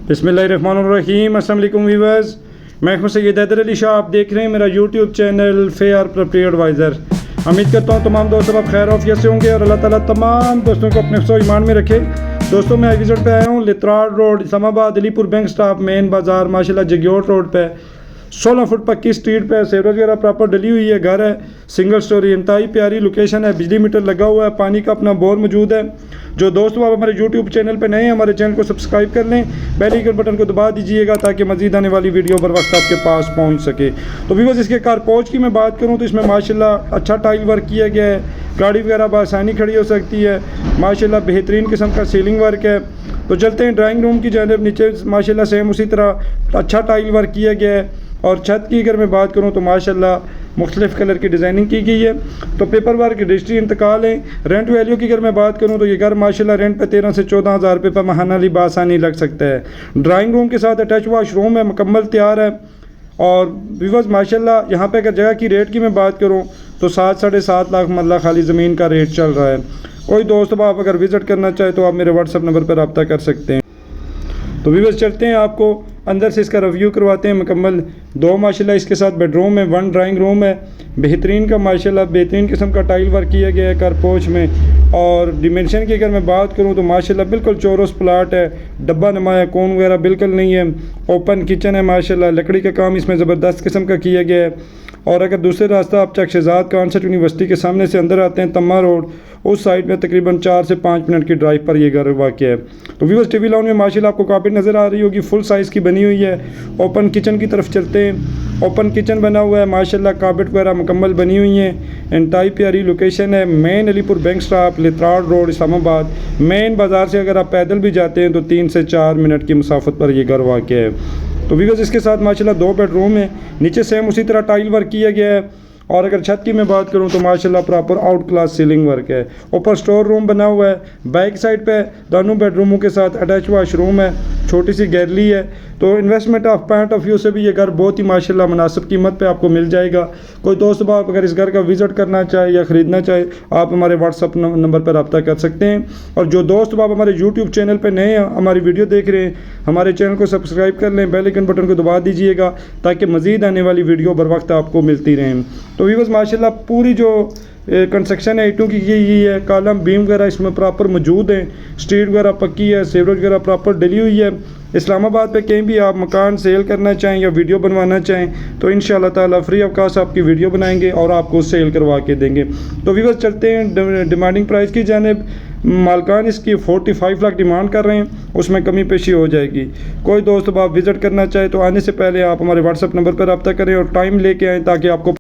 बिस्मिल्लाहिर्रहमानिर्रहीम। अस्सलाम वालेकुम व्यूअर्स, मैं हूं सैयद हैदर अली शाह। आप देख रहे हैं मेरा YouTube channel Fair Property Advisor. उम्मीद करता हूं तमाम दोस्तों आप खैर आफियत से होंगे और अल्लाह ताला तमाम दोस्तों को अपने हिफ्ज़ ईमान में रखे। दोस्तों मैं विजिट पे आया हूं Lehtrar road, Islamabad, Alipur bank stop, main बाज़ार माशाल्लाह जग्योट रोड पे 16 फुट पक्की स्ट्रीट पे सेवरेज वगैरह प्रॉपर डली हुई है। घर है, सिंगल स्टोरी, इंतहाई प्यारी लोकेशन है, बिजली मीटर लगा हुआ है, पानी का अपना बोर मौजूद है। जो दोस्तों आप हमारे यूट्यूब चैनल पे नए हैं, हमारे चैनल को सब्सक्राइब कर लें, बेल आइकन बटन को दबा दीजिएगा ताकि मजीद आने वाली वीडियो बर वक्त आपके पास पहुंच सके। तो व्यूअर्स, इसके कारपोच की मैं बात करूं तो इसमें माशाल्लाह अच्छा टाइल वर्क किया गया है, गाड़ी वगैरह बआसानी खड़ी हो सकती है। माशाल्लाह बेहतरीन किस्म का सीलिंग वर्क है। तो चलते हैं ड्राइंग रूम की जानिब। नीचे माशाल्लाह सेम उसी तरह अच्छा टाइल वर्क किया गया है। और छत की अगर मैं बात करूं तो माशाल्लाह मुख्तलिफ़ कलर की डिज़ाइनिंग की गई है। तो पेपर वर्क रजिस्ट्री इंतकाल है। रेंट वैल्यू की अगर मैं बात करूं तो ये घर माशाल्लाह रेंट पे 13 से 14 हज़ार रुपये पर माहाना बासानी लग सकता है। ड्राइंग रूम के साथ अटैच वाशरूम है, मुकम्मल तैयार है। और व्यूअर्स माशाल्लाह यहाँ पे अगर जगह की रेट की मैं बात करूँ तो 7-7.5 लाख मरला खाली ज़मीन का रेट चल रहा है। कोई दोस्त आप अगर विज़िट करना चाहे तो आप मेरे व्हाट्सअप नंबर पर रब्ता कर सकते हैं। तो व्यूअर्स चलते हैं, आपको अंदर से इसका रिव्यू करवाते हैं मुकम्मल। 2 माशाल्लाह इसके साथ बेडरूम है, 1 ड्राइंग रूम है। बेहतरीन का माशाल्लाह बेहतरीन किस्म का टाइल वर्क किया गया है कारपोच में। और डिमेंशन की अगर मैं बात करूं तो माशाल्लाह बिल्कुल चौरस प्लाट है, डब्बा नुमा है, कौन वगैरह बिल्कुल नहीं है। ओपन किचन है माशाल्लाह, लकड़ी का काम इसमें ज़बरदस्त किस्म का किया गया है। और अगर दूसरे रास्ता आप चक शहजाद कॉन्सेप्ट यूनिवर्सिटी के सामने से अंदर आते हैं, तम्मा रोड, उस साइड में तकरीबन 4 से 5 मिनट की ड्राइव पर ये घर वाक़ है। तो व्यूअर्स टीवी लाउंज में माशाल्लाह आपको कारपेट नज़र आ रही होगी, फुल साइज़ की बनी हुई है। ओपन किचन की तरफ चलते हैं। ओपन किचन बना हुआ है माशाल्लाह, कारपेट वगैरह मुकम्मल बनी हुई हैं। इंतहाई प्यारी लोकेशन है, main Alipur bank stop, Lehtrar road, Islamabad. Main बाज़ार से अगर आप पैदल भी जाते हैं तो 3 से 4 मिनट की मुसाफत पर यह घर वाक़ है। तो व्यूअर्स इसके साथ माशाल्लाह 2 बेडरूम है। नीचे सेम उसी तरह टाइल वर्क किया गया है। और अगर छत की मैं बात करूं तो माशाल्लाह proper out class ceiling work है। ऊपर स्टोर रूम बना हुआ है। बैक साइड पे दोनों बेडरूमों के साथ अटैच वाशरूम है, छोटी सी गैलरी है। तो investment of point of view से भी ये घर बहुत ही माशाल्लाह मुनासिब कीमत पे आपको मिल जाएगा। कोई दोस्त आप अगर इस घर का विज़िट करना चाहे या ख़रीदना चाहे, आप हमारे व्हाट्सअप नंबर पर रब्ता कर सकते हैं। और जो दोस्त आप हमारे यूट्यूब चैनल पर नए हैं, हमारी वीडियो देख रहे हैं, हमारे चैनल को सब्सक्राइब कर लें, बेल आइकन बटन को दबा दीजिएगा ताकि मज़ीद आने वाली वीडियो बर वक्त आपको मिलती रहें। तो व्यूअर्स माशाल्लाह पूरी जो कंस्ट्रक्शन है ईंटों की की गई है, कॉलम बीम वगैरह इसमें प्रॉपर मौजूद हैं। स्ट्रीट वगैरह पक्की है, सेवरेज वगैरह प्रॉपर डली हुई है। इस्लामाबाद पे कहीं भी आप मकान सेल करना चाहें या वीडियो बनवाना चाहें तो इंशाअल्लाह ताला फ्री ऑफ कॉस्ट आपकी वीडियो बनाएंगे और आपको सेल करवा के देंगे। तो व्यूअर्स चलते हैं डिमांडिंग प्राइस की जानिब। मालकान इसकी 45 लाख डिमांड कर रहे हैं, उसमें कमी पेशी हो जाएगी। कोई दोस्त आप विज़िट करना चाहे तो आने से पहले आप हमारे व्हाट्सअप नंबर पर रब्ता करें और टाइम लेके आएँ ताकि आपको